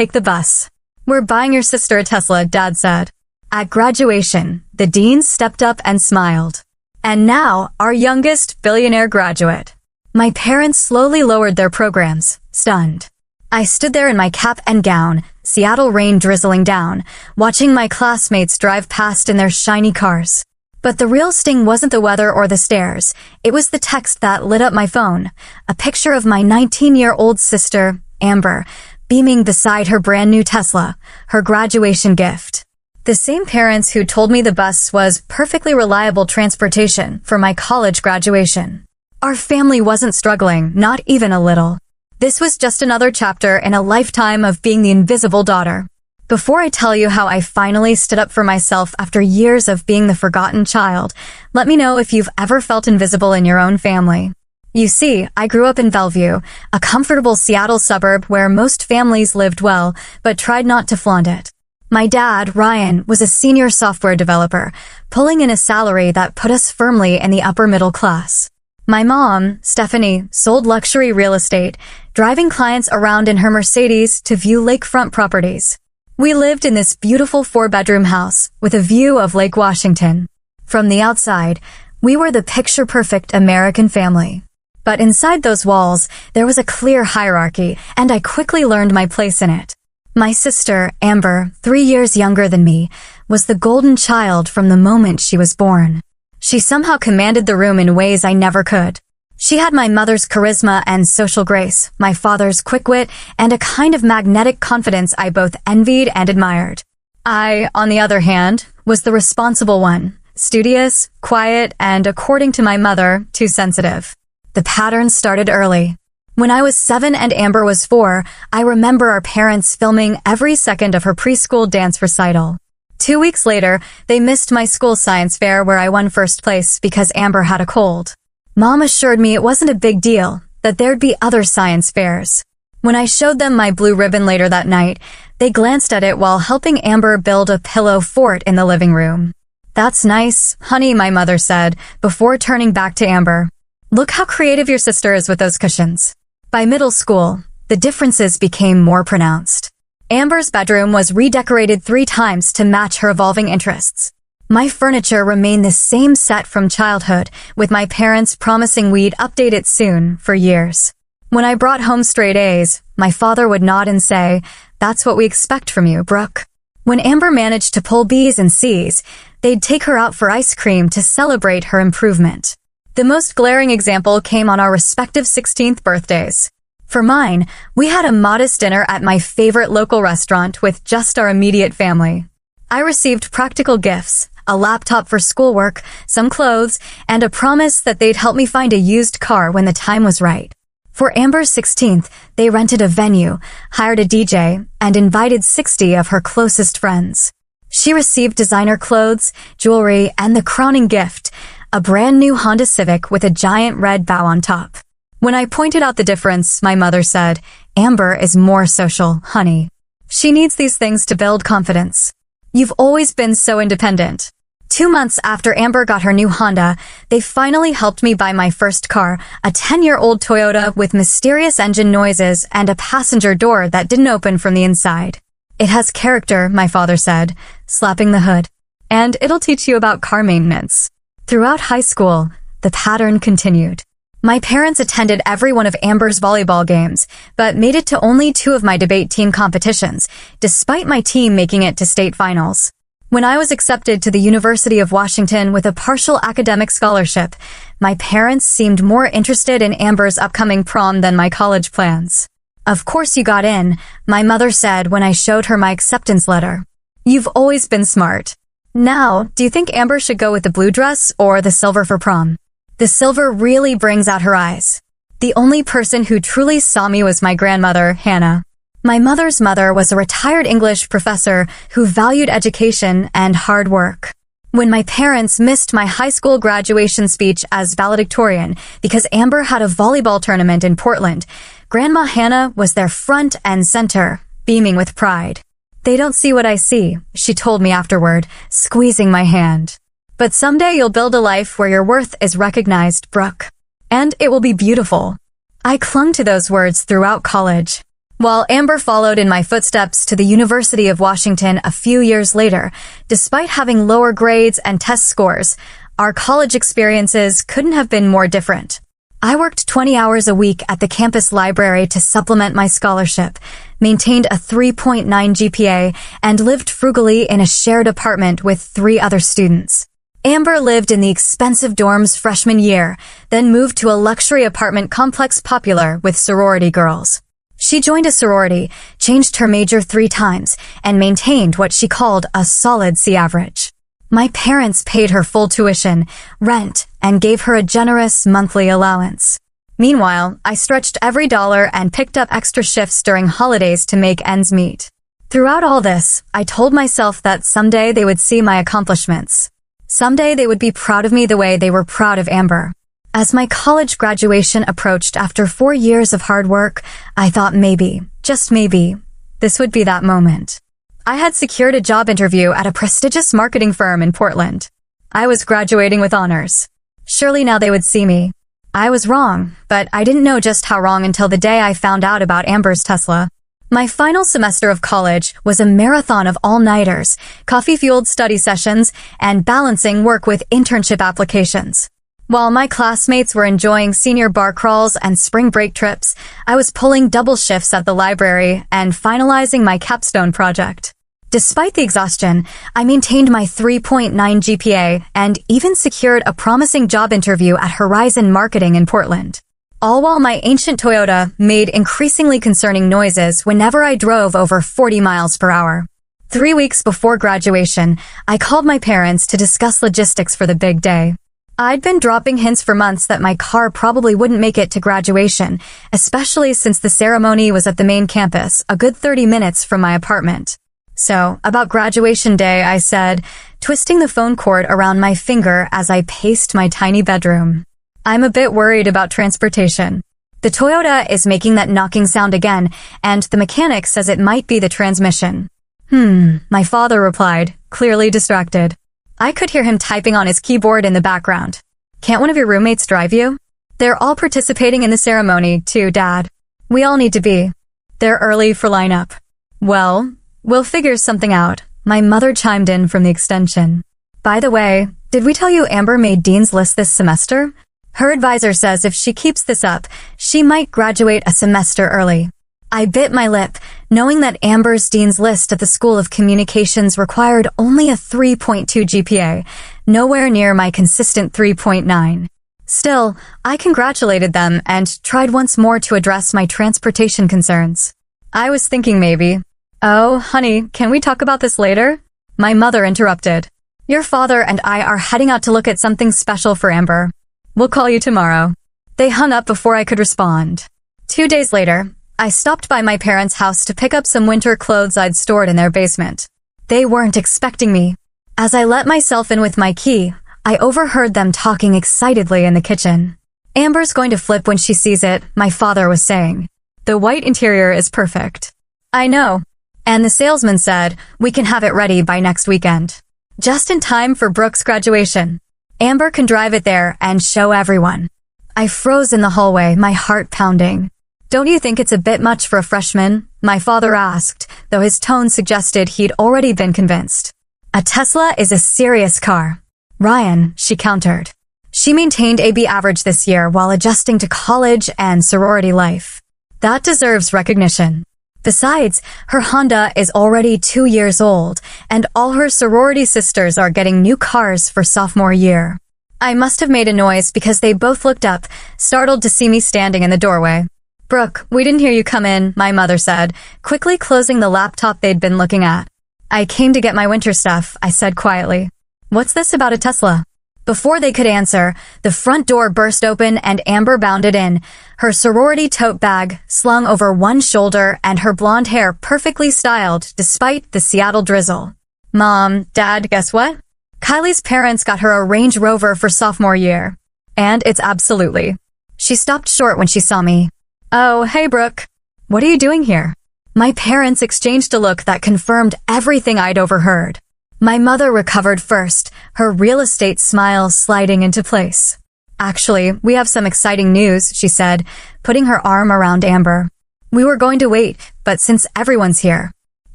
take the bus. We're buying your sister a Tesla, Dad said. At graduation, the dean stepped up and smiled. And now, our youngest billionaire graduate. My parents slowly lowered their programs, stunned. I stood there in my cap and gown, Seattle rain drizzling down, watching my classmates drive past in their shiny cars. But the real sting wasn't the weather or the stairs. It was the text that lit up my phone. A picture of my 19-year-old sister, Amber, beaming beside her brand new Tesla, her graduation gift. The same parents who told me the bus was perfectly reliable transportation for my college graduation. Our family wasn't struggling, not even a little. This was just another chapter in a lifetime of being the invisible daughter. Before I tell you how I finally stood up for myself after years of being the forgotten child, let me know if you've ever felt invisible in your own family. You see, I grew up in Bellevue, a comfortable Seattle suburb where most families lived well, but tried not to flaunt it. My dad, Ryan, was a senior software developer, pulling in a salary that put us firmly in the upper middle class. My mom, Stephanie, sold luxury real estate, driving clients around in her Mercedes to view lakefront properties. We lived in this beautiful 4-bedroom house with a view of Lake Washington. From the outside, we were the picture-perfect American family. But inside those walls, there was a clear hierarchy, and I quickly learned my place in it. My sister, Amber, 3 years younger than me, was the golden child from the moment she was born. She somehow commanded the room in ways I never could. She had my mother's charisma and social grace, my father's quick wit, and a kind of magnetic confidence I both envied and admired. I, on the other hand, was the responsible one, studious, quiet, and, according to my mother, too sensitive. The pattern started early. When I was 7 and Amber was 4, I remember our parents filming every second of her preschool dance recital. 2 weeks later, they missed my school science fair where I won first place because Amber had a cold. Mom assured me it wasn't a big deal, that there'd be other science fairs. When I showed them my blue ribbon later that night, they glanced at it while helping Amber build a pillow fort in the living room. "That's nice, honey," my mother said, before turning back to Amber. "Look how creative your sister is with those cushions." By middle school, the differences became more pronounced. Amber's bedroom was redecorated 3 times to match her evolving interests. My furniture remained the same set from childhood, with my parents promising we'd update it soon, for years. When I brought home straight A's, my father would nod and say, "That's what we expect from you, Brooke." When Amber managed to pull B's and C's, they'd take her out for ice cream to celebrate her improvement. The most glaring example came on our respective 16th birthdays. For mine, we had a modest dinner at my favorite local restaurant with just our immediate family. I received practical gifts, a laptop for schoolwork, some clothes, and a promise that they'd help me find a used car when the time was right. For Amber's 16th, they rented a venue, hired a DJ, and invited 60 of her closest friends. She received designer clothes, jewelry, and the crowning gift, a brand new Honda Civic with a giant red bow on top. When I pointed out the difference, my mother said, "Amber is more social, honey. She needs these things to build confidence. You've always been so independent." 2 months after Amber got her new Honda, they finally helped me buy my first car, a 10-year-old Toyota with mysterious engine noises and a passenger door that didn't open from the inside. "It has character," my father said, slapping the hood. "And it'll teach you about car maintenance." Throughout high school, the pattern continued. My parents attended every one of Amber's volleyball games, but made it to only 2 of my debate team competitions, despite my team making it to state finals. When I was accepted to the University of Washington with a partial academic scholarship, my parents seemed more interested in Amber's upcoming prom than my college plans. "Of course you got in," my mother said when I showed her my acceptance letter. "You've always been smart. Now, do you think Amber should go with the blue dress or the silver for prom?" The silver really brings out her eyes. The only person who truly saw me was my grandmother, Hannah. My mother's mother was a retired English professor who valued education and hard work. When my parents missed my high school graduation speech as valedictorian because Amber had a volleyball tournament in Portland, Grandma Hannah was there front and center, beaming with pride. "They don't see what I see," she told me afterward, squeezing my hand. "But someday you'll build a life where your worth is recognized, Brooke. And it will be beautiful." I clung to those words throughout college. While Amber followed in my footsteps to the University of Washington a few years later, despite having lower grades and test scores, our college experiences couldn't have been more different. I worked 20 hours a week at the campus library to supplement my scholarship, maintained a 3.9 GPA, and lived frugally in a shared apartment with 3 other students. Amber lived in the expensive dorms freshman year, then moved to a luxury apartment complex popular with sorority girls. She joined a sorority, changed her major 3 times, and maintained what she called a solid C average. My parents paid her full tuition, rent, and gave her a generous monthly allowance. Meanwhile, I stretched every dollar and picked up extra shifts during holidays to make ends meet. Throughout all this, I told myself that someday they would see my accomplishments. Someday they would be proud of me the way they were proud of Amber. As my college graduation approached after 4 years of hard work, I thought maybe, just maybe, this would be that moment. I had secured a job interview at a prestigious marketing firm in Portland. I was graduating with honors. Surely now they would see me. I was wrong, but I didn't know just how wrong until the day I found out about Amber's Tesla. My final semester of college was a marathon of all-nighters, coffee-fueled study sessions, and balancing work with internship applications. While my classmates were enjoying senior bar crawls and spring break trips, I was pulling double shifts at the library and finalizing my capstone project. Despite the exhaustion, I maintained my 3.9 GPA and even secured a promising job interview at Horizon Marketing in Portland. All while my ancient Toyota made increasingly concerning noises whenever I drove over 40 miles per hour. 3 weeks before graduation, I called my parents to discuss logistics for the big day. I'd been dropping hints for months that my car probably wouldn't make it to graduation, especially since the ceremony was at the main campus, a good 30 minutes from my apartment. So, about graduation day, I said, twisting the phone cord around my finger as I paced my tiny bedroom. I'm a bit worried about transportation. The Toyota is making that knocking sound again, and the mechanic says it might be the transmission. My father replied, clearly distracted. I could hear him typing on his keyboard in the background. Can't one of your roommates drive you? They're all participating in the ceremony, too, Dad. We all need to be. They're early for lineup. Well, we'll figure something out. My mother chimed in from the extension. By the way, did we tell you Amber made Dean's List this semester? Her advisor says if she keeps this up, she might graduate a semester early. I bit my lip, knowing that Amber's Dean's List at the School of Communications required only a 3.2 GPA, nowhere near my consistent 3.9. Still, I congratulated them and tried once more to address my transportation concerns. I was thinking maybe, "Oh, honey, can we talk about this later?" My mother interrupted. "Your father and I are heading out to look at something special for Amber. We'll call you tomorrow." They hung up before I could respond. 2 days later, I stopped by my parents' house to pick up some winter clothes I'd stored in their basement. They weren't expecting me. As I let myself in with my key, I overheard them talking excitedly in the kitchen. "Amber's going to flip when she sees it," my father was saying. "The white interior is perfect." "I know." And the salesman said, "We can have it ready by next weekend. Just in time for Brooke's graduation. Amber can drive it there and show everyone." I froze in the hallway, my heart pounding. "Don't you think it's a bit much for a freshman?" my father asked, though his tone suggested he'd already been convinced. "A Tesla is a serious car." "Ryan," she countered. She maintained a B average this year while adjusting to college and sorority life. That deserves recognition. Besides, her Honda is already 2 years old, and all her sorority sisters are getting new cars for sophomore year. I must have made a noise because they both looked up, startled to see me standing in the doorway. "Brooke, we didn't hear you come in," my mother said, quickly closing the laptop they'd been looking at. "I came to get my winter stuff," I said quietly. "What's this about a Tesla?" Before they could answer, the front door burst open and Amber bounded in, her sorority tote bag slung over one shoulder and her blonde hair perfectly styled despite the Seattle drizzle. "Mom, Dad, guess what? Kylie's parents got her a Range Rover for sophomore year. And it's absolutely." She stopped short when she saw me. "Oh, hey, Brooke. What are you doing here?" My parents exchanged a look that confirmed everything I'd overheard. My mother recovered first, her real estate smile sliding into place. "Actually, we have some exciting news," she said, putting her arm around Amber. We were going to wait, but since everyone's here.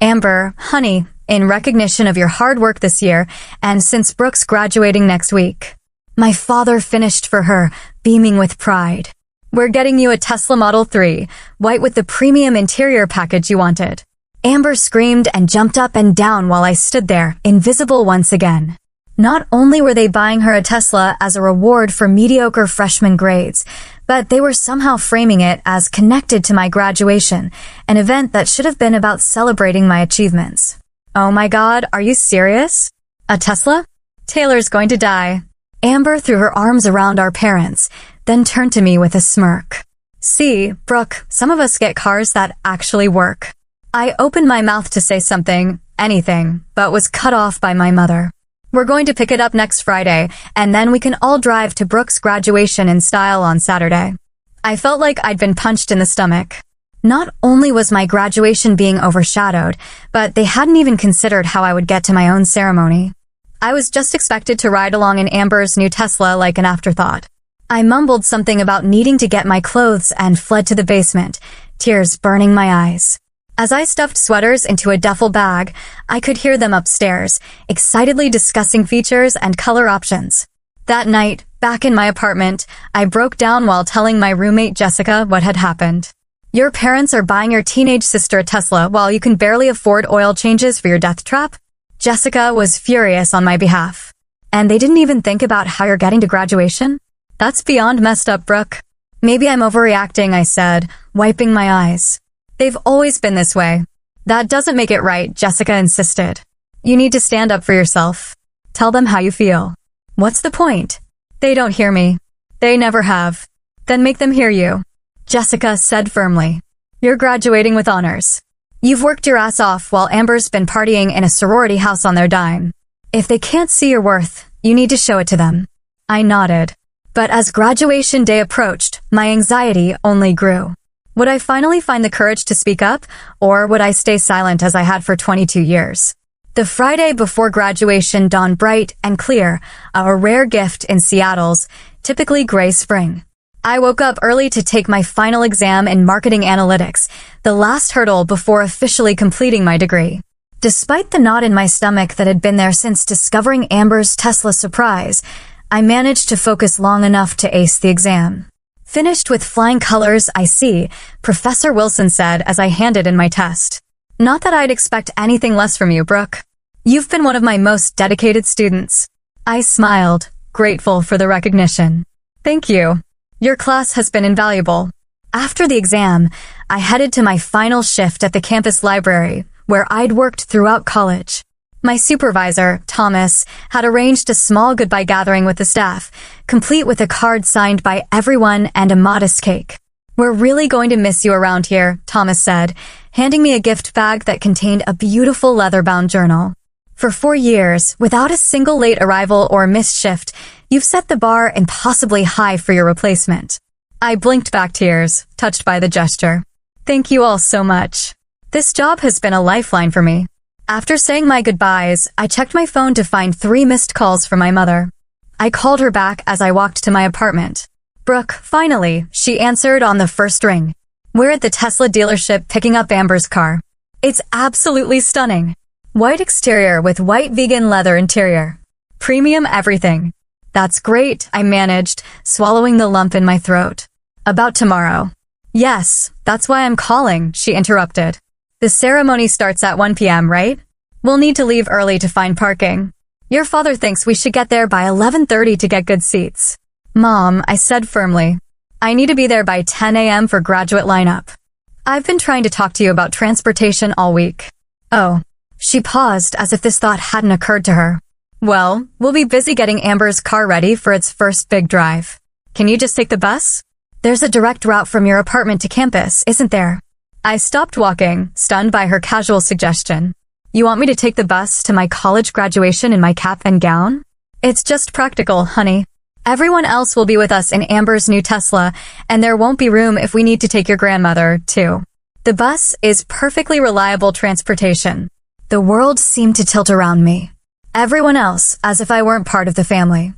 Amber, honey, in recognition of your hard work this year, and since Brooke's graduating next week. My father finished for her, beaming with pride. We're getting you a Tesla Model 3, white with the premium interior package you wanted. Amber screamed and jumped up and down while I stood there, invisible once again. Not only were they buying her a Tesla as a reward for mediocre freshman grades, but they were somehow framing it as connected to my graduation, an event that should have been about celebrating my achievements. Oh my God, are you serious? A Tesla? Taylor's going to die. Amber threw her arms around our parents, then turned to me with a smirk. See, Brooke, some of us get cars that actually work. I opened my mouth to say something, anything, but was cut off by my mother. We're going to pick it up next Friday, and then we can all drive to Brooke's graduation in style on Saturday. I felt like I'd been punched in the stomach. Not only was my graduation being overshadowed, but they hadn't even considered how I would get to my own ceremony. I was just expected to ride along in Amber's new Tesla like an afterthought. I mumbled something about needing to get my clothes and fled to the basement, tears burning my eyes. As I stuffed sweaters into a duffel bag, I could hear them upstairs, excitedly discussing features and color options. That night, back in my apartment, I broke down while telling my roommate Jessica what had happened. Your parents are buying your teenage sister a Tesla while you can barely afford oil changes for your death trap? Jessica was furious on my behalf. And they didn't even think about how you're getting to graduation? That's beyond messed up, Brooke. Maybe I'm overreacting, I said, wiping my eyes. They've always been this way. That doesn't make it right, Jessica insisted. You need to stand up for yourself. Tell them how you feel. What's the point? They don't hear me. They never have. Then make them hear you. Jessica said firmly. You're graduating with honors. You've worked your ass off while Amber's been partying in a sorority house on their dime. If they can't see your worth, you need to show it to them. I nodded. But as graduation day approached, my anxiety only grew. Would I finally find the courage to speak up, or would I stay silent as I had for 22 years? The Friday before graduation dawned bright and clear, a rare gift in Seattle's typically gray spring. I woke up early to take my final exam in marketing analytics, the last hurdle before officially completing my degree. Despite the knot in my stomach that had been there since discovering Amber's Tesla surprise, I managed to focus long enough to ace the exam. Finished with flying colors, I see, Professor Wilson said as I handed in my test. Not that I'd expect anything less from you, Brooke. You've been one of my most dedicated students. I smiled, grateful for the recognition. Thank you. Your class has been invaluable. After the exam, I headed to my final shift at the campus library, where I'd worked throughout college. My supervisor, Thomas, had arranged a small goodbye gathering with the staff, complete with a card signed by everyone and a modest cake. We're really going to miss you around here, Thomas said, handing me a gift bag that contained a beautiful leather-bound journal. For 4 years, without a single late arrival or missed shift, you've set the bar impossibly high for your replacement. I blinked back tears, touched by the gesture. Thank you all so much. This job has been a lifeline for me. After saying my goodbyes, I checked my phone to find 3 missed calls from my mother. I called her back as I walked to my apartment. Brooke, finally, she answered on the first ring. We're at the Tesla dealership picking up Amber's car. It's absolutely stunning. White exterior with white vegan leather interior. Premium everything. That's great, I managed, swallowing the lump in my throat. About tomorrow. Yes, that's why I'm calling, she interrupted. The ceremony starts at 1 p.m., right? We'll need to leave early to find parking. Your father thinks we should get there by 11:30 to get good seats. Mom, I said firmly. I need to be there by 10 a.m. for graduate lineup. I've been trying to talk to you about transportation all week. Oh. She paused as if this thought hadn't occurred to her. Well, we'll be busy getting Amber's car ready for its first big drive. Can you just take the bus? There's a direct route from your apartment to campus, isn't there? I stopped walking, stunned by her casual suggestion. You want me to take the bus to my college graduation in my cap and gown? It's just practical, honey. Everyone else will be with us in Amber's new Tesla, and there won't be room if we need to take your grandmother, too. The bus is perfectly reliable transportation. The world seemed to tilt around me. Everyone else, as if I weren't part of the family.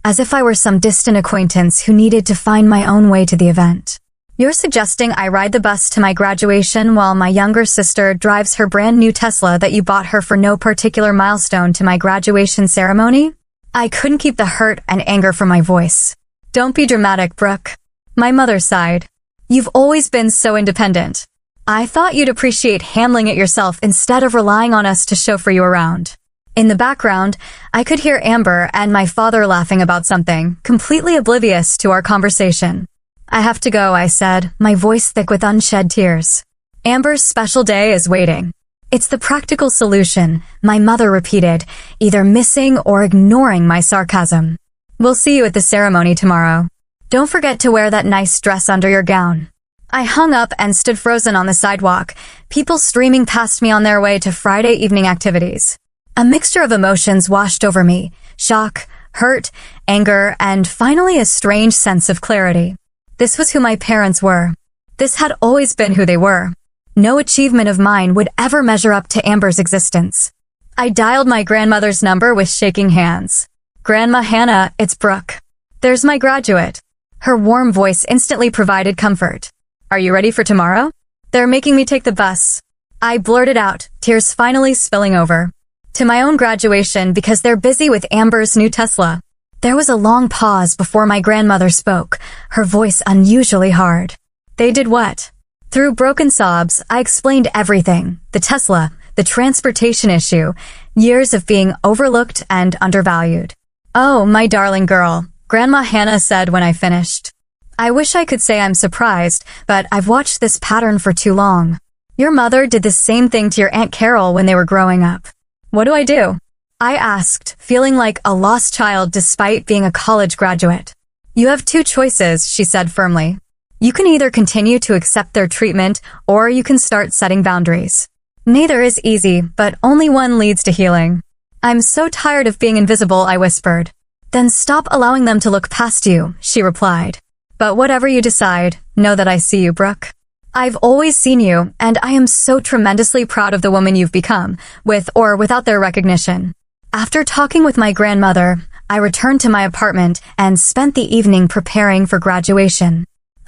As if I were some distant acquaintance who needed to find my own way to the event. You're suggesting I ride the bus to my graduation while my younger sister drives her brand new Tesla that you bought her for no particular milestone to my graduation ceremony? I couldn't keep the hurt and anger from my voice. Don't be dramatic, Brooke. My mother sighed. You've always been so independent. I thought you'd appreciate handling it yourself instead of relying on us to chauffeur you around. In the background, I could hear Amber and my father laughing about something, completely oblivious to our conversation. I have to go, I said, my voice thick with unshed tears. Amber's special day is waiting. It's the practical solution, my mother repeated, either missing or ignoring my sarcasm. We'll see you at the ceremony tomorrow. Don't forget to wear that nice dress under your gown. I hung up and stood frozen on the sidewalk, people streaming past me on their way to Friday evening activities. A mixture of emotions washed over me, shock, hurt, anger, and finally a strange sense of clarity. This was who my parents were. This had always been who they were. No achievement of mine would ever measure up to Amber's existence. I dialed my grandmother's number with shaking hands. Grandma Hannah, it's Brooke. There's my graduate. Her warm voice instantly provided comfort. Are you ready for tomorrow? They're making me take the bus. I blurted out, tears finally spilling over. To my own graduation because they're busy with Amber's new Tesla. There was a long pause before my grandmother spoke, her voice unusually hard. They did what? Through broken sobs, I explained everything. The Tesla, the transportation issue, years of being overlooked and undervalued. Oh, my darling girl, Grandma Hannah said when I finished. I wish I could say I'm surprised, but I've watched this pattern for too long. Your mother did the same thing to your Aunt Carol when they were growing up. What do I do? I asked, feeling like a lost child despite being a college graduate. You have two choices, she said firmly. You can either continue to accept their treatment, or you can start setting boundaries. Neither is easy, but only one leads to healing. I'm so tired of being invisible, I whispered. Then stop allowing them to look past you, she replied. But whatever you decide, know that I see you, Brooke. I've always seen you, and I am so tremendously proud of the woman you've become, with or without their recognition. After talking with my grandmother, I returned to my apartment and spent the evening preparing for graduation.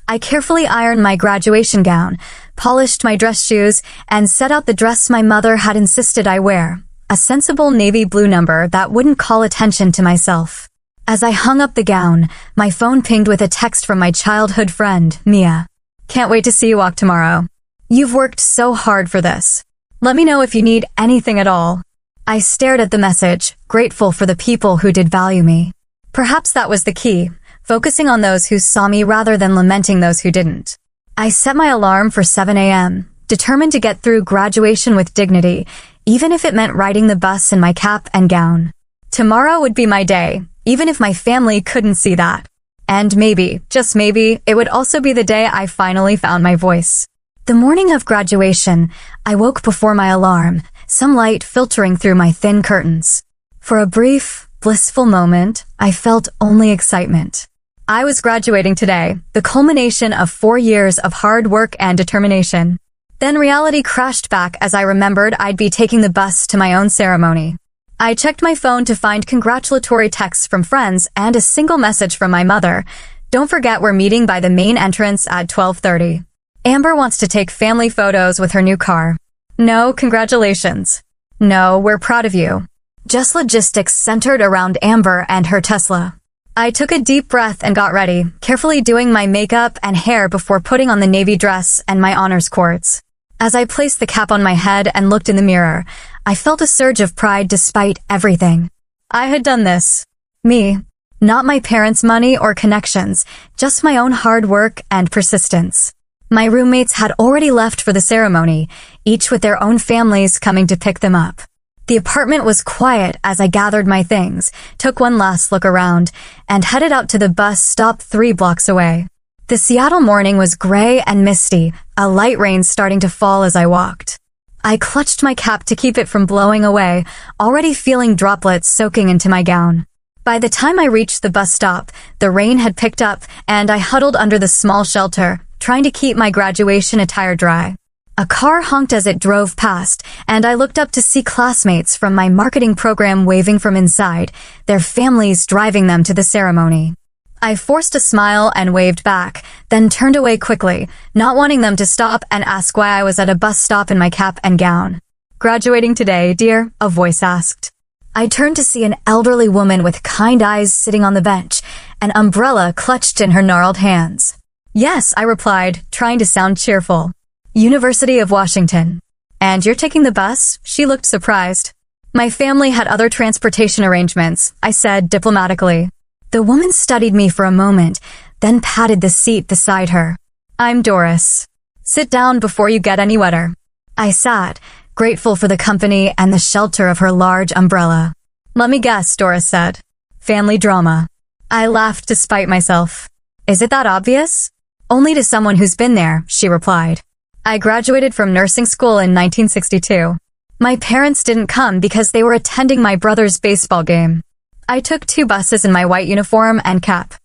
I carefully ironed my graduation gown, polished my dress shoes, and set out the dress my mother had insisted I wear, a sensible navy blue number that wouldn't call attention to myself. As I hung up the gown, my phone pinged with a text from my childhood friend, Mia. Can't wait to see you walk tomorrow. You've worked so hard for this. Let me know if you need anything at all. I stared at the message, grateful for the people who did value me. Perhaps that was the key, focusing on those who saw me rather than lamenting those who didn't. I set my alarm for 7 a.m., determined to get through graduation with dignity, even if it meant riding the bus in my cap and gown. Tomorrow would be my day, even if my family couldn't see that. And maybe, just maybe, it would also be the day I finally found my voice. The morning of graduation, I woke before my alarm, some light filtering through my thin curtains. For a brief, blissful moment, I felt only excitement. I was graduating today, the culmination of 4 years of hard work and determination. Then reality crashed back as I remembered I'd be taking the bus to my own ceremony. I checked my phone to find congratulatory texts from friends and a single message from my mother. Don't forget we're meeting by the main entrance at 12:30. Amber wants to take family photos with her new car. No, congratulations. No, we're proud of you. Just logistics centered around Amber and her Tesla. I took a deep breath and got ready, carefully doing my makeup and hair before putting on the navy dress and my honors cords. As I placed the cap on my head and looked in the mirror, I felt a surge of pride despite everything. I had done this. Me. Not my parents' money or connections, just my own hard work and persistence. My roommates had already left for the ceremony, each with their own families coming to pick them up. The apartment was quiet as I gathered my things, took one last look around, and headed out to the bus stop 3 blocks away. The Seattle morning was gray and misty, a light rain starting to fall as I walked. I clutched my cap to keep it from blowing away, already feeling droplets soaking into my gown. By the time I reached the bus stop, the rain had picked up and I huddled under the small shelter, trying to keep my graduation attire dry. A car honked as it drove past, and I looked up to see classmates from my marketing program waving from inside, their families driving them to the ceremony. I forced a smile and waved back, then turned away quickly, not wanting them to stop and ask why I was at a bus stop in my cap and gown. "Graduating today, dear?" a voice asked. I turned to see an elderly woman with kind eyes sitting on the bench, an umbrella clutched in her gnarled hands. "Yes," I replied, trying to sound cheerful. "University of Washington." "And you're taking the bus?" She looked surprised. "My family had other transportation arrangements," I said diplomatically. The woman studied me for a moment, then patted the seat beside her. "I'm Doris. Sit down before you get any wetter." I sat, grateful for the company and the shelter of her large umbrella. "Let me guess," Doris said. "Family drama." I laughed to spite myself. "Is it that obvious?" "Only to someone who's been there," she replied. "I graduated from nursing school in 1962. My parents didn't come because they were attending my brother's baseball game. I took 2 buses in my white uniform and cap."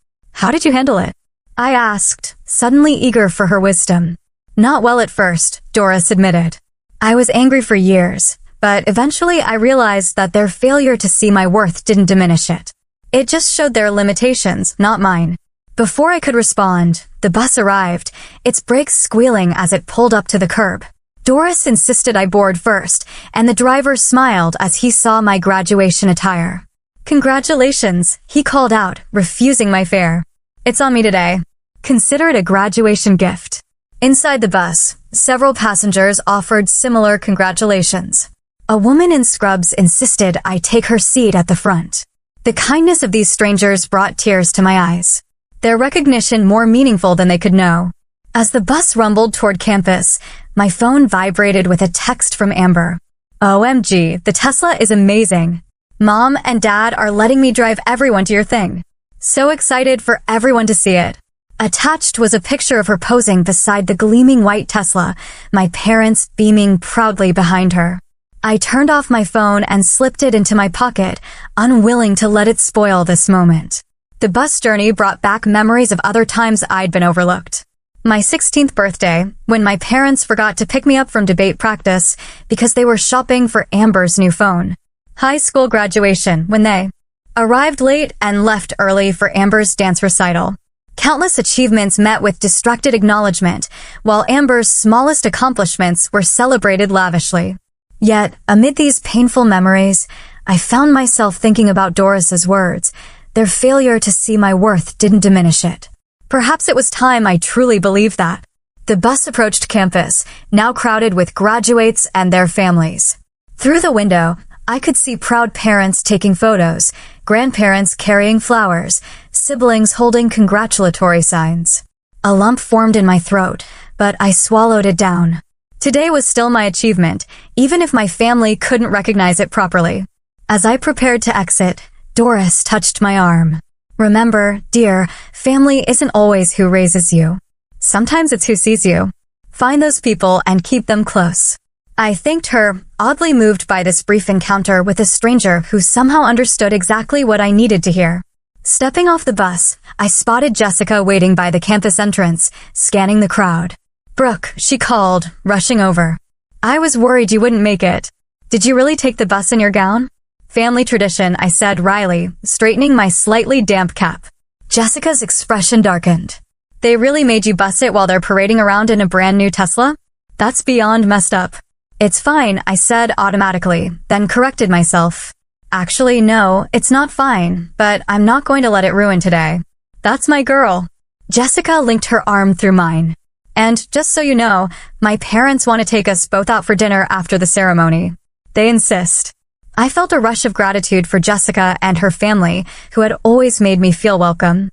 "How did you handle it?" I asked, suddenly eager for her wisdom. "Not well at first," Doris admitted. "I was angry for years, but eventually I realized that their failure to see my worth didn't diminish it. It just showed their limitations, not mine." Before I could respond, the bus arrived, its brakes squealing as it pulled up to the curb. Doris insisted I board first, and the driver smiled as he saw my graduation attire. "Congratulations," he called out, refusing my fare. "It's on me today. Consider it a graduation gift." Inside the bus, several passengers offered similar congratulations. A woman in scrubs insisted I take her seat at the front. The kindness of these strangers brought tears to my eyes, their recognition more meaningful than they could know. As the bus rumbled toward campus, my phone vibrated with a text from Amber. "OMG, the Tesla is amazing. Mom and Dad are letting me drive everyone to your thing. So excited for everyone to see it." Attached was a picture of her posing beside the gleaming white Tesla, my parents beaming proudly behind her. I turned off my phone and slipped it into my pocket, unwilling to let it spoil this moment. The bus journey brought back memories of other times I'd been overlooked. My 16th birthday, when my parents forgot to pick me up from debate practice because they were shopping for Amber's new phone. High school graduation, when they arrived late and left early for Amber's dance recital. Countless achievements met with distracted acknowledgement, while Amber's smallest accomplishments were celebrated lavishly. Yet, amid these painful memories, I found myself thinking about Doris's words. Their failure to see my worth didn't diminish it. Perhaps it was time I truly believed that. The bus approached campus, now crowded with graduates and their families. Through the window, I could see proud parents taking photos, grandparents carrying flowers, siblings holding congratulatory signs. A lump formed in my throat, but I swallowed it down. Today was still my achievement, even if my family couldn't recognize it properly. As I prepared to exit, Doris touched my arm. "Remember, dear, family isn't always who raises you. Sometimes it's who sees you. Find those people and keep them close." I thanked her, oddly moved by this brief encounter with a stranger who somehow understood exactly what I needed to hear. Stepping off the bus, I spotted Jessica waiting by the campus entrance, scanning the crowd. "Brooke," she called, rushing over. "I was worried you wouldn't make it. Did you really take the bus in your gown?" "Family tradition," I said wryly, straightening my slightly damp cap. Jessica's expression darkened. "They really made you bus it while they're parading around in a brand new Tesla? That's beyond messed up." "It's fine," I said automatically, then corrected myself. "Actually, no, it's not fine, but I'm not going to let it ruin today. That's my girl." Jessica linked her arm through mine. "And just so you know, my parents want to take us both out for dinner after the ceremony. They insist." I felt a rush of gratitude for Jessica and her family, who had always made me feel welcome.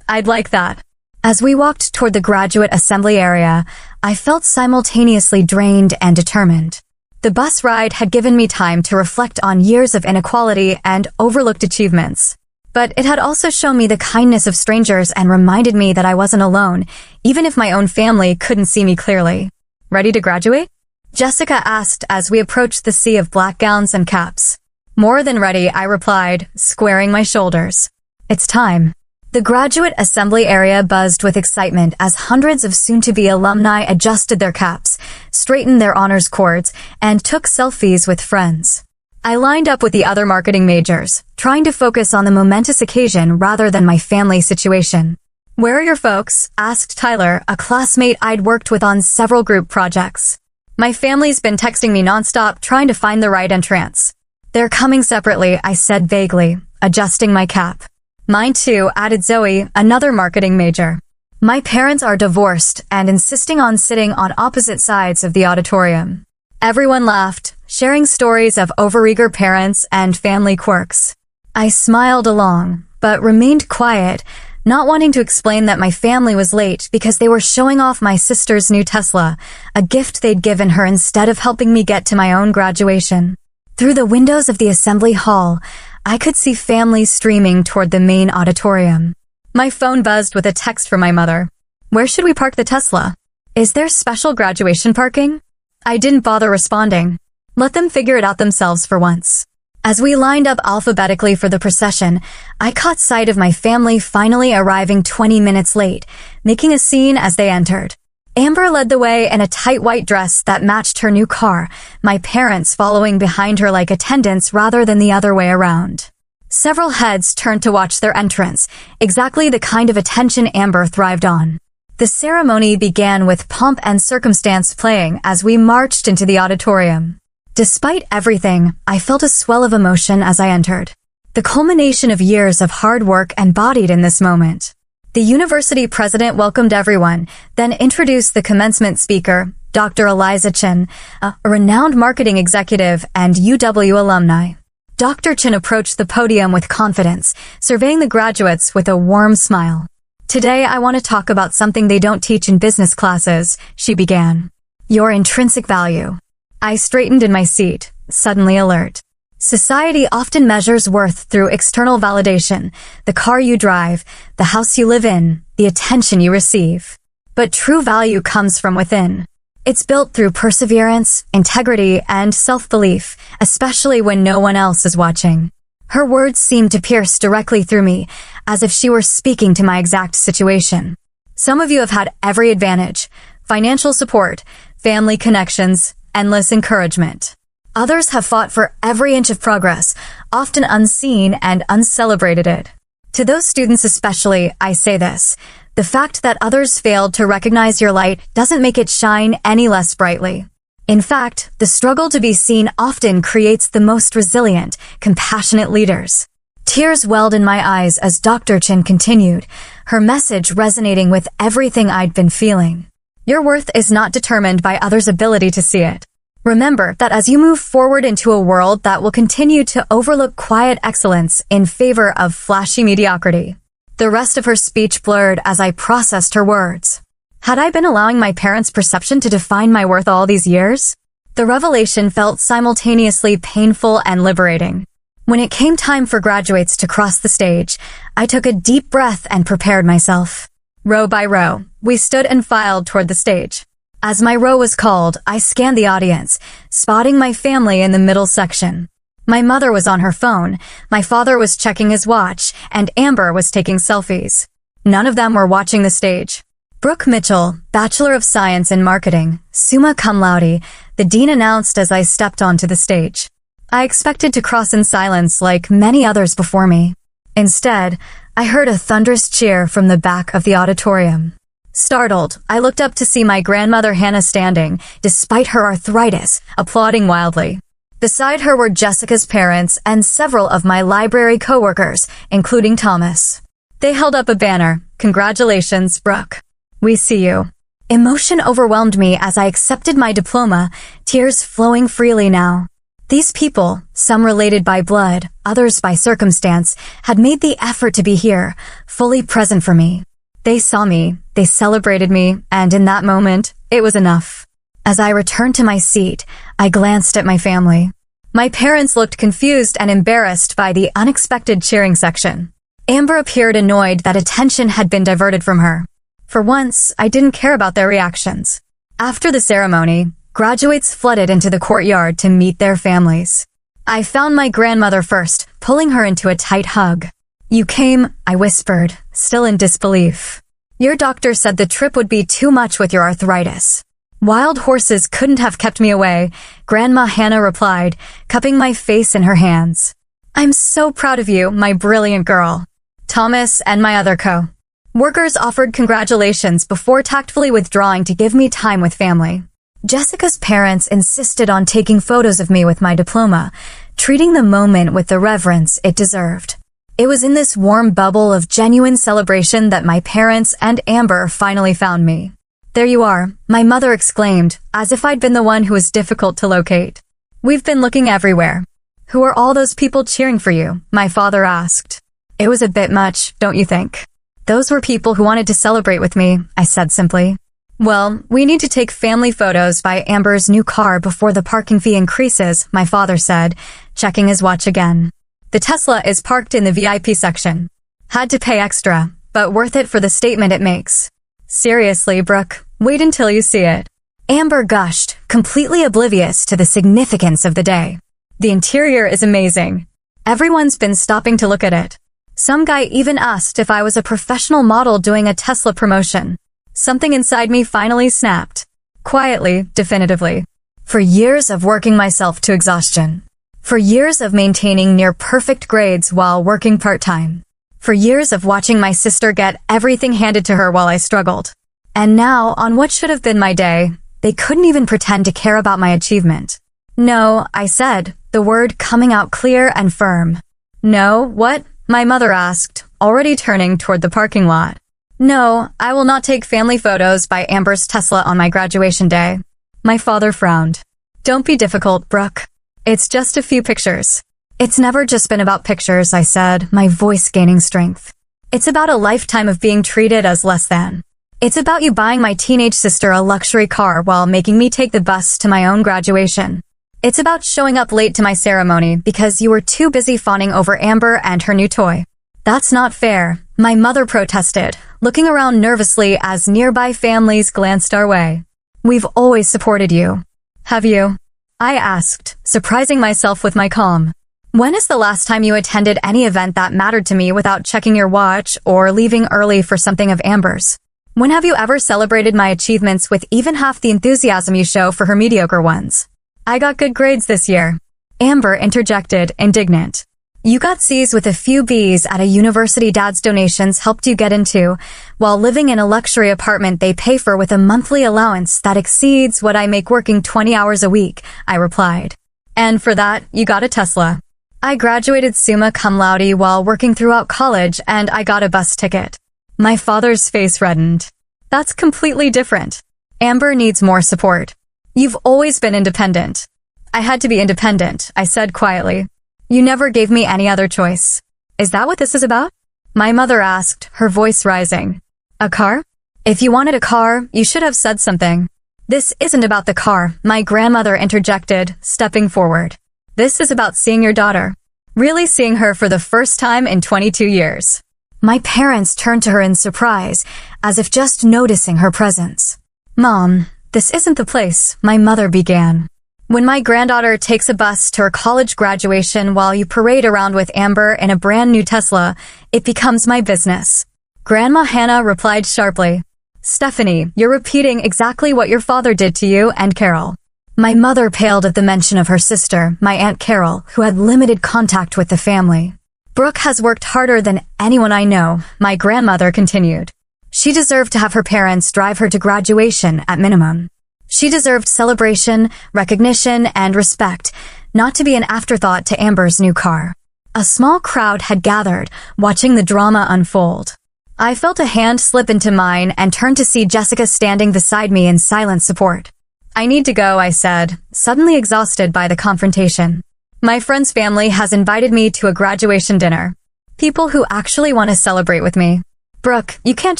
"I'd like that." As we walked toward the graduate assembly area, I felt simultaneously drained and determined. The bus ride had given me time to reflect on years of inequality and overlooked achievements. But it had also shown me the kindness of strangers and reminded me that I wasn't alone, even if my own family couldn't see me clearly. "Ready to graduate?" Jessica asked as we approached the sea of black gowns and caps. "More than ready," I replied, squaring my shoulders. "It's time." The graduate assembly area buzzed with excitement as hundreds of soon-to-be alumni adjusted their caps, straightened their honors cords, and took selfies with friends. I lined up with the other marketing majors, trying to focus on the momentous occasion rather than my family situation. "Where are your folks?" asked Tyler, a classmate I'd worked with on several group projects. "My family's been texting me nonstop trying to find the right entrance." "They're coming separately," I said vaguely, adjusting my cap. "Mine too," added Zoe, another marketing major. "My parents are divorced and insisting on sitting on opposite sides of the auditorium." Everyone laughed, sharing stories of overeager parents and family quirks. I smiled along, but remained quiet, not wanting to explain that my family was late because they were showing off my sister's new Tesla, a gift they'd given her instead of helping me get to my own graduation. Through the windows of the assembly hall, I could see families streaming toward the main auditorium. My phone buzzed with a text from my mother. "Where should we park the Tesla? Is there special graduation parking?" I didn't bother responding. Let them figure it out themselves for once. As we lined up alphabetically for the procession, I caught sight of my family finally arriving 20 minutes late, making a scene as they entered. Amber led the way in a tight white dress that matched her new car, my parents following behind her like attendants rather than the other way around. Several heads turned to watch their entrance, exactly the kind of attention Amber thrived on. The ceremony began with pomp and circumstance playing as we marched into the auditorium. Despite everything, I felt a swell of emotion as I entered. The culmination of years of hard work embodied in this moment. The university president welcomed everyone, then introduced the commencement speaker, Dr. Eliza Chin, a renowned marketing executive and UW alumni. Dr. Chin approached the podium with confidence, surveying the graduates with a warm smile. "Today I want to talk about something they don't teach in business classes," she began. "Your intrinsic value." I straightened in my seat, suddenly alert. Society often measures worth through external validation, the car you drive, the house you live in, the attention you receive. But true value comes from within. It's built through perseverance, integrity, and self-belief, especially when no one else is watching. Her words seemed to pierce directly through me, as if she were speaking to my exact situation. "Some of you have had every advantage: financial support, family connections, endless encouragement. Others have fought for every inch of progress, often unseen and uncelebrated it. To those students especially, I say this: the fact that others failed to recognize your light doesn't make it shine any less brightly. In fact, the struggle to be seen often creates the most resilient, compassionate leaders." Tears welled in my eyes as Dr. Chin continued, her message resonating with everything I'd been feeling. Your worth is not determined by others' ability to see it. Remember that as you move forward into a world that will continue to overlook quiet excellence in favor of flashy mediocrity. The rest of her speech blurred as I processed her words. Had I been allowing my parents' perception to define my worth all these years? The revelation felt simultaneously painful and liberating. When it came time for graduates to cross the stage, I took a deep breath and prepared myself. Row by row, we stood and filed toward the stage. As my row was called, I scanned the audience, spotting my family in the middle section. My mother was on her phone, my father was checking his watch, and Amber was taking selfies. None of them were watching the stage. Brooke Mitchell, Bachelor of Science in Marketing, summa cum laude, the dean announced as I stepped onto the stage. I expected to cross in silence like many others before me. Instead, I heard a thunderous cheer from the back of the auditorium. Startled, I looked up to see my grandmother Hannah standing, despite her arthritis, applauding wildly. Beside her were Jessica's parents and several of my library coworkers, including Thomas. They held up a banner, "Congratulations, Brooke. We see you." Emotion overwhelmed me as I accepted my diploma, tears flowing freely now. These people, some related by blood, others by circumstance, had made the effort to be here, fully present for me. They saw me, they celebrated me, and in that moment, it was enough. As I returned to my seat, I glanced at my family. My parents looked confused and embarrassed by the unexpected cheering section. Amber appeared annoyed that attention had been diverted from her. For once, I didn't care about their reactions. After the ceremony, graduates flooded into the courtyard to meet their families. I found my grandmother first, pulling her into a tight hug. "You came," I whispered, still in disbelief. "Your doctor said the trip would be too much with your arthritis." Wild horses couldn't have kept me away, Grandma Hannah replied, cupping my face in her hands. I'm so proud of you, my brilliant girl. Thomas and my other co-workers offered congratulations before tactfully withdrawing to give me time with family. Jessica's parents insisted on taking photos of me with my diploma, treating the moment with the reverence it deserved. It was in this warm bubble of genuine celebration that my parents and Amber finally found me. There you are, my mother exclaimed, as if I'd been the one who was difficult to locate. We've been looking everywhere. Who are all those people cheering for you? My father asked. It was a bit much, don't you think? Those were people who wanted to celebrate with me, I said simply. Well, we need to take family photos by Amber's new car before the parking fee increases, my father said, checking his watch again. The Tesla is parked in the VIP section. Had to pay extra, but worth it for the statement it makes. Seriously, Brooke, wait until you see it. Amber gushed, completely oblivious to the significance of the day. The interior is amazing. Everyone's been stopping to look at it. Some guy even asked if I was a professional model doing a Tesla promotion. Something inside me finally snapped. Quietly, definitively. For years of working myself to exhaustion. For years of maintaining near-perfect grades while working part-time. For years of watching my sister get everything handed to her while I struggled. And now, on what should have been my day, they couldn't even pretend to care about my achievement. No, I said, the word coming out clear and firm. No, what? My mother asked, already turning toward the parking lot. No, I will not take family photos by Amber's Tesla on my graduation day. My father frowned. Don't be difficult, Brooke. It's just a few pictures. It's never just been about pictures, I said, my voice gaining strength. It's about a lifetime of being treated as less than. It's about you buying my teenage sister a luxury car while making me take the bus to my own graduation. It's about showing up late to my ceremony because you were too busy fawning over Amber and her new toy. That's not fair, my mother protested, looking around nervously as nearby families glanced our way. We've always supported you. Have you? I asked, surprising myself with my calm. When is the last time you attended any event that mattered to me without checking your watch or leaving early for something of Amber's? When have you ever celebrated my achievements with even half the enthusiasm you show for her mediocre ones? I got good grades this year. Amber interjected, indignant. You got C's with a few B's at a university Dad's donations helped you get into, while living in a luxury apartment they pay for with a monthly allowance that exceeds what I make working 20 hours a week, I replied. And for that, you got a Tesla. I graduated summa cum laude while working throughout college and I got a bus ticket. My father's face reddened. That's completely different. Amber needs more support. You've always been independent. I had to be independent, I said quietly. You never gave me any other choice. Is that what this is about? My mother asked, her voice rising. A car? If you wanted a car, you should have said something. This isn't about the car, my grandmother interjected, stepping forward. This is about seeing your daughter. Really seeing her for the first time in 22 years. My parents turned to her in surprise, as if just noticing her presence. Mom, this isn't the place, my mother began. When my granddaughter takes a bus to her college graduation while you parade around with Amber in a brand new Tesla, it becomes my business. Grandma Hannah replied sharply. Stephanie, you're repeating exactly what your father did to you and Carol. My mother paled at the mention of her sister, my Aunt Carol, who had limited contact with the family. Brooke has worked harder than anyone I know, my grandmother continued. She deserved to have her parents drive her to graduation at minimum. She deserved celebration, recognition, and respect, not to be an afterthought to Amber's new car. A small crowd had gathered, watching the drama unfold. I felt a hand slip into mine and turned to see Jessica standing beside me in silent support. I need to go, I said, suddenly exhausted by the confrontation. My friend's family has invited me to a graduation dinner. People who actually want to celebrate with me. Brooke, you can't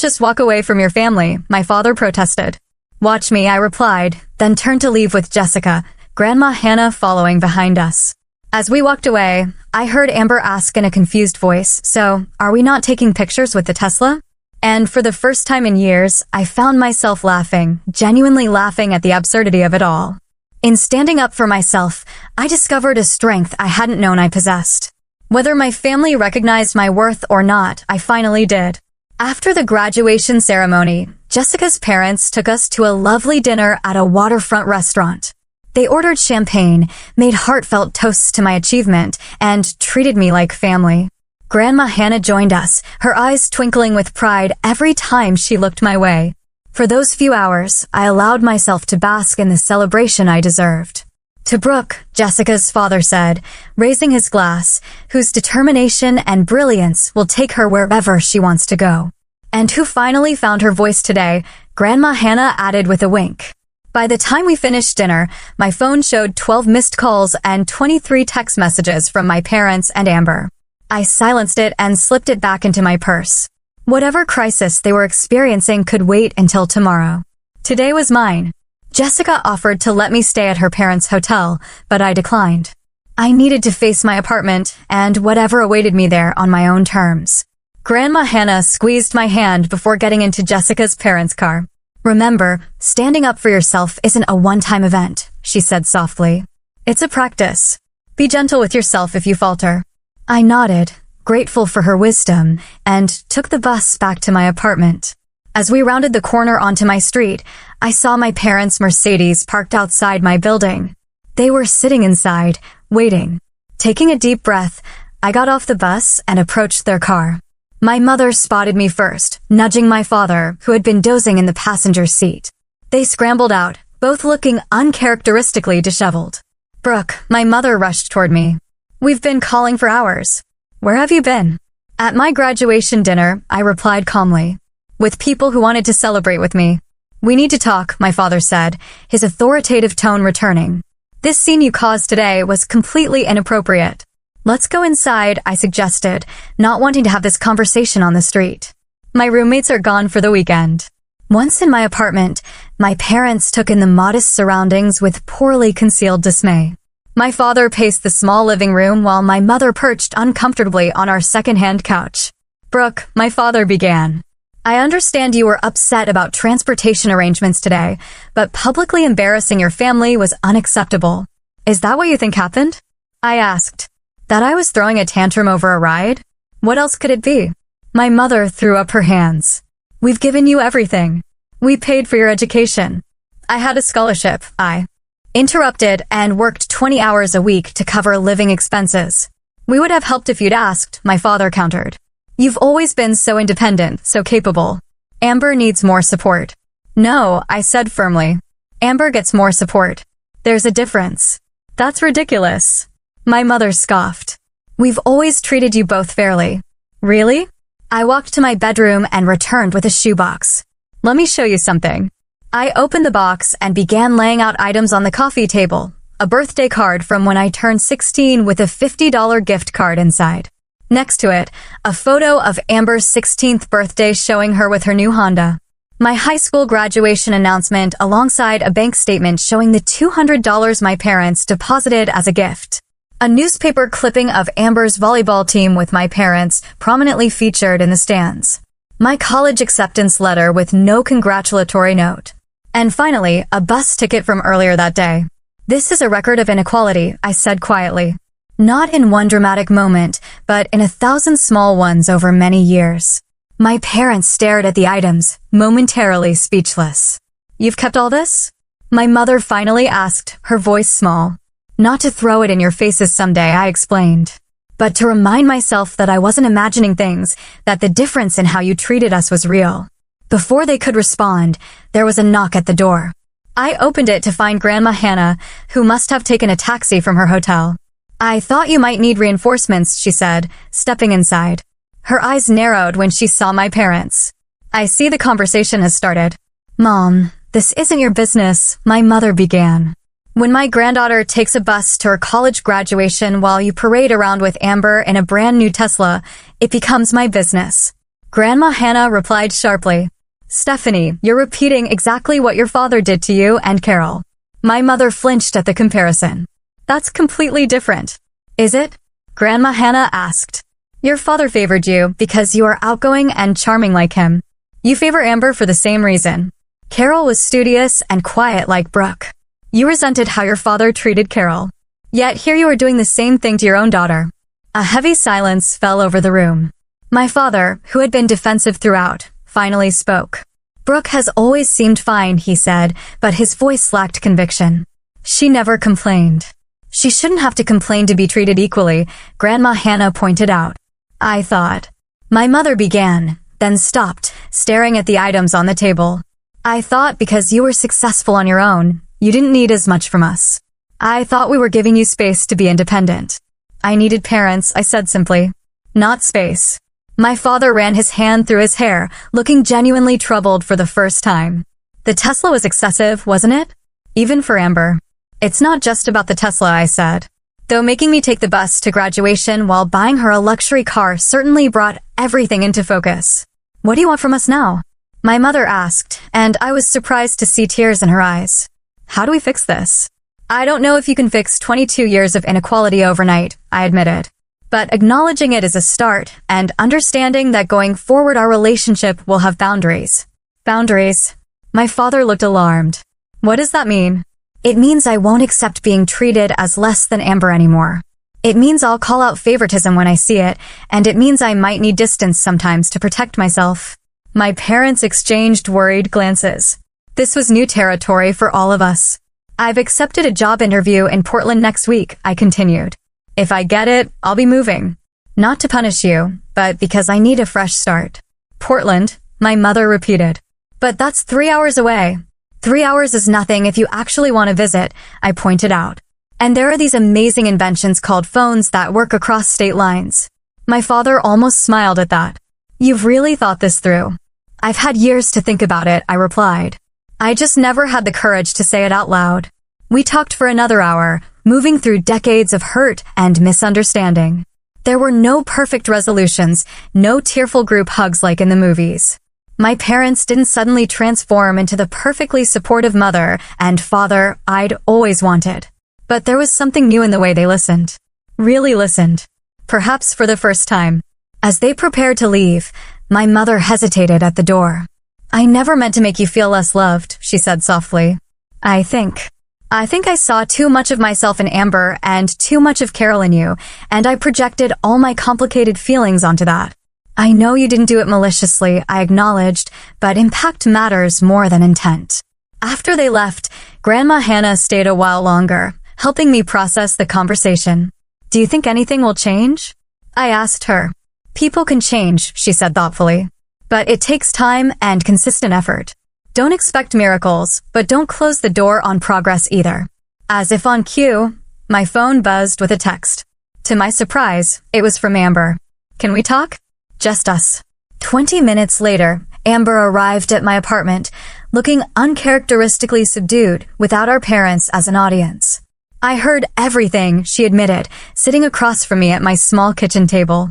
just walk away from your family, my father protested. Watch me, I replied, then turned to leave with Jessica, Grandma Hannah following behind us. As we walked away, I heard Amber ask in a confused voice, so, are we not taking pictures with the Tesla? And for the first time in years, I found myself laughing, genuinely laughing at the absurdity of it all. In standing up for myself, I discovered a strength I hadn't known I possessed. Whether my family recognized my worth or not, I finally did. After the graduation ceremony, Jessica's parents took us to a lovely dinner at a waterfront restaurant. They ordered champagne, made heartfelt toasts to my achievement, and treated me like family. Grandma Hannah joined us, her eyes twinkling with pride every time she looked my way. For those few hours, I allowed myself to bask in the celebration I deserved. To Brooke, Jessica's father said, raising his glass, whose determination and brilliance will take her wherever she wants to go. And who finally found her voice today, Grandma Hannah added with a wink. By the time we finished dinner, my phone showed 12 missed calls and 23 text messages from my parents and Amber. I silenced it and slipped it back into my purse. Whatever crisis they were experiencing could wait until tomorrow. Today was mine. Jessica offered to let me stay at her parents' hotel, but I declined. I needed to face my apartment and whatever awaited me there on my own terms. Grandma Hannah squeezed my hand before getting into Jessica's parents' car. Remember, standing up for yourself isn't a one-time event, she said softly. It's a practice. Be gentle with yourself if you falter. I nodded, grateful for her wisdom, and took the bus back to my apartment. As we rounded the corner onto my street, I saw my parents' Mercedes parked outside my building. They were sitting inside, waiting. Taking a deep breath, I got off the bus and approached their car. My mother spotted me first, nudging my father, who had been dozing in the passenger seat. They scrambled out, both looking uncharacteristically disheveled. Brooke, my mother rushed toward me. We've been calling for hours. Where have you been? At my graduation dinner, I replied calmly. With people who wanted to celebrate with me. We need to talk, my father said, his authoritative tone returning. This scene you caused today was completely inappropriate. Let's go inside, I suggested, not wanting to have this conversation on the street. My roommates are gone for the weekend. Once in my apartment, my parents took in the modest surroundings with poorly concealed dismay. My father paced the small living room while my mother perched uncomfortably on our second-hand couch. Brooke, my father began. I understand you were upset about transportation arrangements today, but publicly embarrassing your family was unacceptable. Is that what you think happened? I asked. That I was throwing a tantrum over a ride? What else could it be? My mother threw up her hands. We've given you everything. We paid for your education. I had a scholarship, I interrupted and worked 20 hours a week to cover living expenses. We would have helped if you'd asked, my father countered. You've always been so independent, so capable. Amber needs more support. No, I said firmly. Amber gets more support. There's a difference. That's ridiculous. My mother scoffed. We've always treated you both fairly. Really? I walked to my bedroom and returned with a shoebox. Let me show you something. I opened the box and began laying out items on the coffee table. A birthday card from when I turned 16 with a $50 gift card inside. Next to it, a photo of Amber's 16th birthday showing her with her new Honda. My high school graduation announcement alongside a bank statement showing the $200 my parents deposited as a gift. A newspaper clipping of Amber's volleyball team with my parents prominently featured in the stands. My college acceptance letter with no congratulatory note. And finally, a bus ticket from earlier that day. This is a record of inequality, I said quietly. Not in one dramatic moment, but in 1,000 small ones over many years. My parents stared at the items, momentarily speechless. You've kept all this? My mother finally asked, her voice small. Not to throw it in your faces someday, I explained. But to remind myself that I wasn't imagining things, that the difference in how you treated us was real. Before they could respond, there was a knock at the door. I opened it to find Grandma Hannah, who must have taken a taxi from her hotel. I thought you might need reinforcements, she said, stepping inside. Her eyes narrowed when she saw my parents. I see the conversation has started. Mom, this isn't your business, my mother began. When my granddaughter takes a bus to her college graduation while you parade around with Amber in a brand new Tesla, it becomes my business. Grandma Hannah replied sharply. Stephanie, you're repeating exactly what your father did to you and Carol. My mother flinched at the comparison. That's completely different. Is it? Grandma Hannah asked. Your father favored you because you are outgoing and charming like him. You favor Amber for the same reason. Carol was studious and quiet like Brooke. You resented how your father treated Carol. Yet here you are doing the same thing to your own daughter. A heavy silence fell over the room. My father, who had been defensive throughout, finally spoke. Brooke has always seemed fine, he said, but his voice lacked conviction. She never complained. She shouldn't have to complain to be treated equally, Grandma Hannah pointed out. I thought. My mother began, then stopped, staring at the items on the table. I thought because you were successful on your own, you didn't need as much from us. I thought we were giving you space to be independent. I needed parents, I said simply. Not space. My father ran his hand through his hair, looking genuinely troubled for the first time. The Tesla was excessive, wasn't it? Even for Amber. It's not just about the Tesla, I said. Though making me take the bus to graduation while buying her a luxury car certainly brought everything into focus. What do you want from us now? My mother asked, and I was surprised to see tears in her eyes. How do we fix this? I don't know if you can fix 22 years of inequality overnight, I admitted. But acknowledging it is a start, and understanding that going forward our relationship will have boundaries. Boundaries. My father looked alarmed. What does that mean? It means I won't accept being treated as less than Amber anymore. It means I'll call out favoritism when I see it, and it means I might need distance sometimes to protect myself. My parents exchanged worried glances. This was new territory for all of us. I've accepted a job interview in Portland next week, I continued. If I get it, I'll be moving. Not to punish you, but because I need a fresh start. Portland, my mother repeated. But that's 3 hours away. 3 hours is nothing if you actually want to visit, I pointed out. And there are these amazing inventions called phones that work across state lines. My father almost smiled at that. You've really thought this through. I've had years to think about it, I replied. I just never had the courage to say it out loud. We talked for another hour, moving through decades of hurt and misunderstanding. There were no perfect resolutions, no tearful group hugs like in the movies. My parents didn't suddenly transform into the perfectly supportive mother and father I'd always wanted. But there was something new in the way they listened. Really listened. Perhaps for the first time. As they prepared to leave, my mother hesitated at the door. I never meant to make you feel less loved, she said softly. I think I saw too much of myself in Amber and too much of Carol in you, and I projected all my complicated feelings onto that. I know you didn't do it maliciously, I acknowledged, but impact matters more than intent. After they left, Grandma Hannah stayed a while longer, helping me process the conversation. Do you think anything will change? I asked her. People can change, she said thoughtfully. But it takes time and consistent effort. Don't expect miracles, but don't close the door on progress either. As if on cue, my phone buzzed with a text. To my surprise, it was from Amber. Can we talk? Just us. 20 minutes later, Amber arrived at my apartment, looking uncharacteristically subdued without our parents as an audience. I heard everything, she admitted, sitting across from me at my small kitchen table.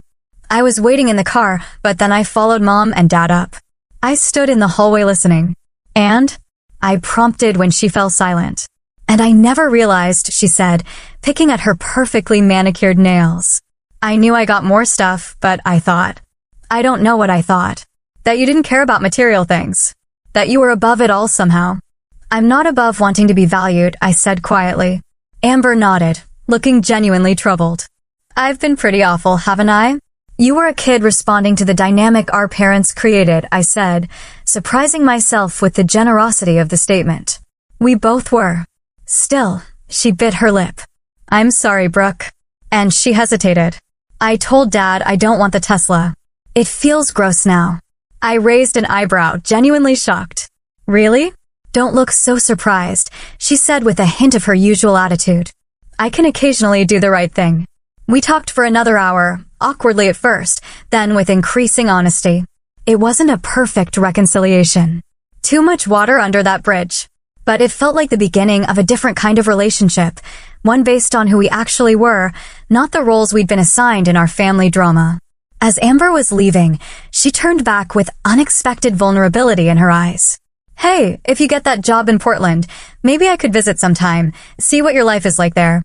I was waiting in the car, but then I followed Mom and Dad up. I stood in the hallway listening. And? I prompted when she fell silent. And I never realized, she said, picking at her perfectly manicured nails. I knew I got more stuff, but I thought. I don't know what I thought. That you didn't care about material things. That you were above it all somehow. I'm not above wanting to be valued, I said quietly. Amber nodded, looking genuinely troubled. I've been pretty awful, haven't I? You were a kid responding to the dynamic our parents created, I said, surprising myself with the generosity of the statement. We both were. Still, she bit her lip. I'm sorry, Brooke. And she hesitated. I told Dad I don't want the Tesla. It feels gross now. I raised an eyebrow, genuinely shocked. Really? Don't look so surprised, she said with a hint of her usual attitude. I can occasionally do the right thing. We talked for another hour, awkwardly at first, then with increasing honesty. It wasn't a perfect reconciliation. Too much water under that bridge. But it felt like the beginning of a different kind of relationship, one based on who we actually were, not the roles we'd been assigned in our family drama. As Amber was leaving, she turned back with unexpected vulnerability in her eyes. Hey, if you get that job in Portland, maybe I could visit sometime, see what your life is like there.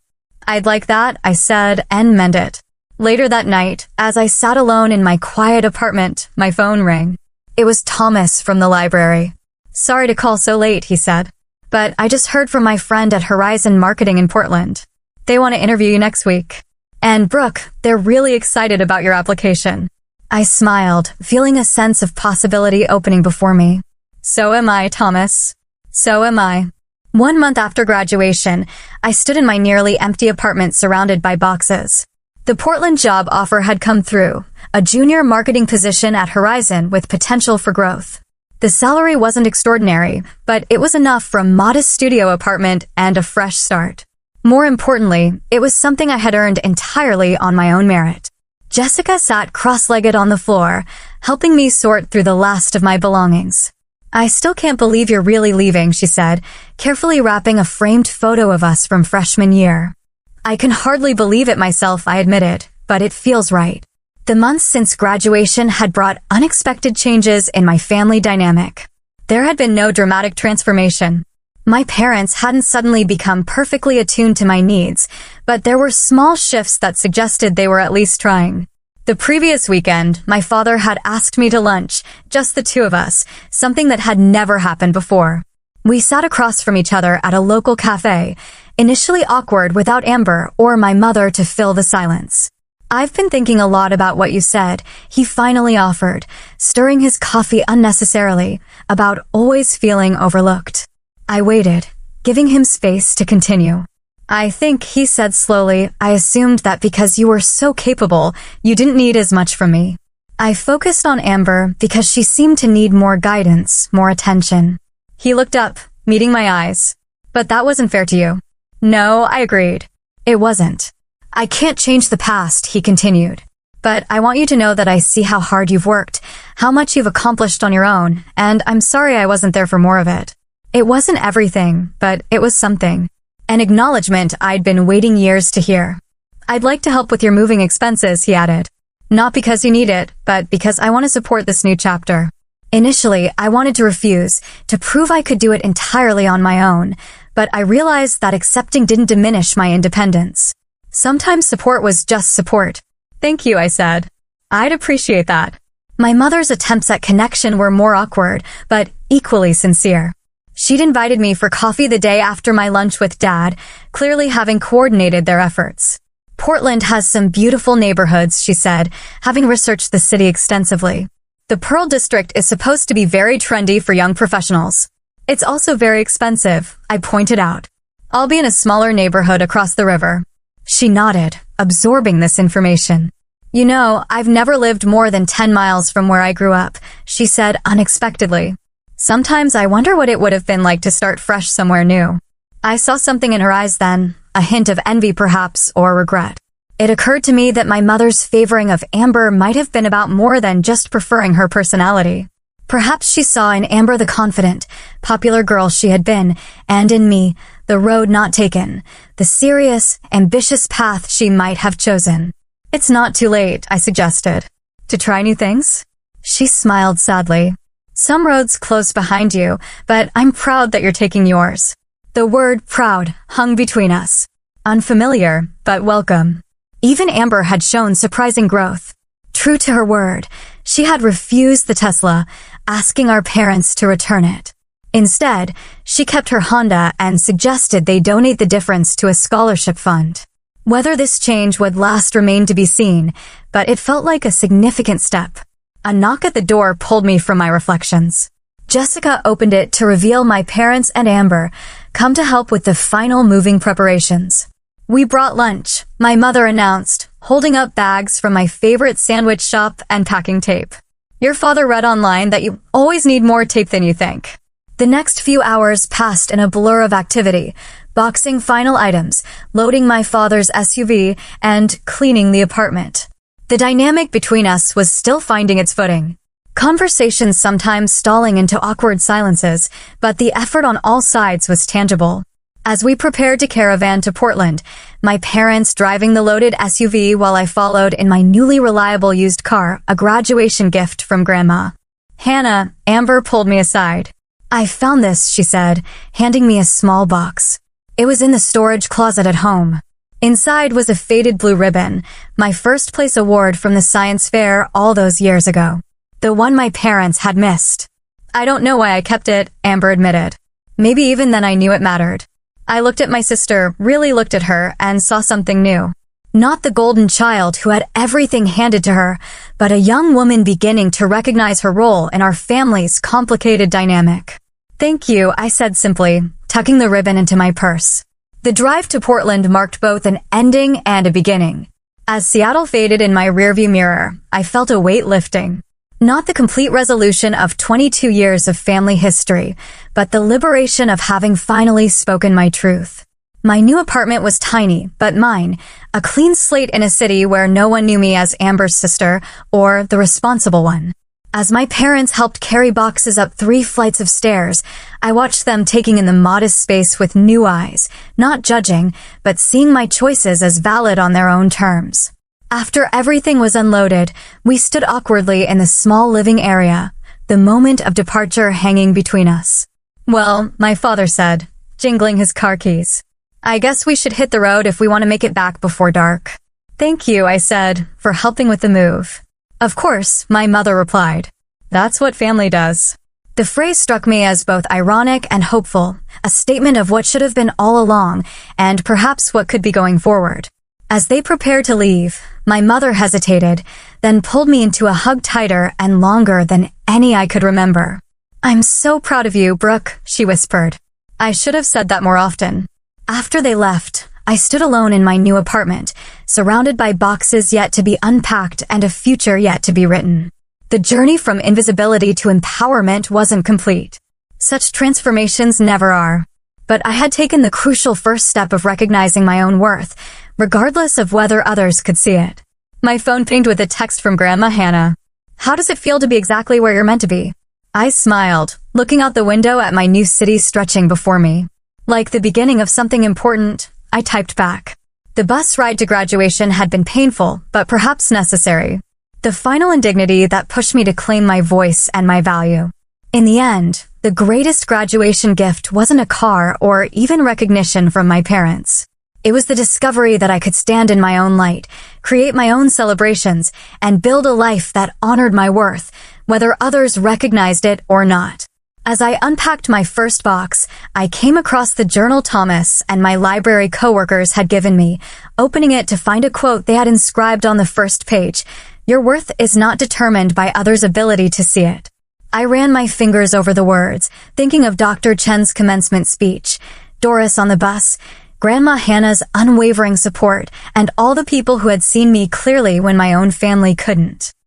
I'd like that, I said, and meant it. Later that night, as I sat alone in my quiet apartment, my phone rang. It was Thomas from the library. Sorry to call so late, he said. But I just heard from my friend at Horizon Marketing in Portland. They want to interview you next week. And Brooke, they're really excited about your application. I smiled, feeling a sense of possibility opening before me. So am I, Thomas. So am I. 1 month after graduation, I stood in my nearly empty apartment surrounded by boxes. The Portland job offer had come through, a junior marketing position at Horizon with potential for growth. The salary wasn't extraordinary, but it was enough for a modest studio apartment and a fresh start. More importantly, it was something I had earned entirely on my own merit. Jessica sat cross-legged on the floor, helping me sort through the last of my belongings. I still can't believe you're really leaving, she said, carefully wrapping a framed photo of us from freshman year. I can hardly believe it myself, I admitted, but it feels right. The months since graduation had brought unexpected changes in my family dynamic. There had been no dramatic transformation. My parents hadn't suddenly become perfectly attuned to my needs, but there were small shifts that suggested they were at least trying. The previous weekend, my father had asked me to lunch, just the two of us, something that had never happened before. We sat across from each other at a local cafe, initially awkward without Amber or my mother to fill the silence. I've been thinking a lot about what you said, he finally offered, stirring his coffee unnecessarily, about always feeling overlooked. I waited, giving him space to continue. I think, he said slowly, I assumed that because you were so capable, you didn't need as much from me. I focused on Amber because she seemed to need more guidance, more attention. He looked up, meeting my eyes. But that wasn't fair to you. No, I agreed. It wasn't. I can't change the past, he continued. But I want you to know that I see how hard you've worked, how much you've accomplished on your own, and I'm sorry I wasn't there for more of it. It wasn't everything, but it was something. An acknowledgement I'd been waiting years to hear. I'd like to help with your moving expenses, he added. Not because you need it, but because I want to support this new chapter. Initially, I wanted to refuse, to prove I could do it entirely on my own, but I realized that accepting didn't diminish my independence. Sometimes support was just support. Thank you, I said. I'd appreciate that. My mother's attempts at connection were more awkward, but equally sincere. She'd invited me for coffee the day after my lunch with Dad, clearly having coordinated their efforts. Portland has some beautiful neighborhoods, she said, having researched the city extensively. The Pearl District is supposed to be very trendy for young professionals. It's also very expensive, I pointed out. I'll be in a smaller neighborhood across the river. She nodded, absorbing this information. You know, I've never lived more than 10 miles from where I grew up, she said unexpectedly. Sometimes I wonder what it would have been like to start fresh somewhere new. I saw something in her eyes then, a hint of envy perhaps, or regret. It occurred to me that my mother's favoring of Amber might have been about more than just preferring her personality. Perhaps she saw in Amber the confident, popular girl she had been, and in me, the road not taken, the serious, ambitious path she might have chosen. It's not too late, I suggested. To try new things? She smiled sadly. Some roads close behind you, but I'm proud that you're taking yours. The word proud hung between us. Unfamiliar, but welcome. Even Amber had shown surprising growth. True to her word, she had refused the Tesla, asking our parents to return it. Instead, she kept her Honda and suggested they donate the difference to a scholarship fund. Whether this change would last remained to be seen, but it felt like a significant step. A knock at the door pulled me from my reflections. Jessica opened it to reveal my parents and Amber, come to help with the final moving preparations. We brought lunch, my mother announced, holding up bags from my favorite sandwich shop and packing tape. Your father read online that you always need more tape than you think. The next few hours passed in a blur of activity, boxing final items, loading my father's SUV, and cleaning the apartment. The dynamic between us was still finding its footing. Conversations sometimes stalling into awkward silences, but the effort on all sides was tangible. As we prepared to caravan to Portland, my parents driving the loaded SUV while I followed in my newly reliable used car, a graduation gift from Grandma. Hannah, Amber pulled me aside. I found this, she said, handing me a small box. It was in the storage closet at home. Inside was a faded blue ribbon, my first place award from the science fair all those years ago. The one my parents had missed. I don't know why I kept it, Amber admitted. Maybe even then I knew it mattered. I looked at my sister, really looked at her, and saw something new. Not the golden child who had everything handed to her, but a young woman beginning to recognize her role in our family's complicated dynamic. "Thank you," I said simply, tucking the ribbon into my purse. The drive to Portland marked both an ending and a beginning. As Seattle faded in my rearview mirror, I felt a weight lifting. Not the complete resolution of 22 years of family history, but the liberation of having finally spoken my truth. My new apartment was tiny, but mine, a clean slate in a city where no one knew me as Amber's sister or the responsible one. As my parents helped carry boxes up 3 flights of stairs, I watched them taking in the modest space with new eyes, not judging, but seeing my choices as valid on their own terms. After everything was unloaded, we stood awkwardly in the small living area, the moment of departure hanging between us. "Well," my father said, jingling his car keys, "I guess we should hit the road if we want to make it back before dark." "Thank you," I said, for helping with the move. "Of course," my mother replied. "That's what family does." The phrase struck me as both ironic and hopeful, a statement of what should have been all along, and perhaps what could be going forward. As they prepared to leave, my mother hesitated, then pulled me into a hug tighter and longer than any I could remember. "I'm so proud of you, Brooke," she whispered. I should have said that more often. After they left, I stood alone in my new apartment, surrounded by boxes yet to be unpacked and a future yet to be written. The journey from invisibility to empowerment wasn't complete. Such transformations never are. But I had taken the crucial first step of recognizing my own worth, regardless of whether others could see it. My phone pinged with a text from Grandma Hannah. "How does it feel to be exactly where you're meant to be?" I smiled, looking out the window at my new city stretching before me. Like the beginning of something important, I typed back. The bus ride to graduation had been painful, but perhaps necessary. The final indignity that pushed me to claim my voice and my value. In the end, the greatest graduation gift wasn't a car or even recognition from my parents. It was the discovery that I could stand in my own light, create my own celebrations, and build a life that honored my worth, whether others recognized it or not. As I unpacked my first box, I came across the journal Thomas and my library coworkers had given me, opening it to find a quote they had inscribed on the first page: "Your worth is not determined by others' ability to see it." I ran my fingers over the words, thinking of Dr. Chen's commencement speech, Doris on the bus, Grandma Hannah's unwavering support, and all the people who had seen me clearly when my own family couldn't.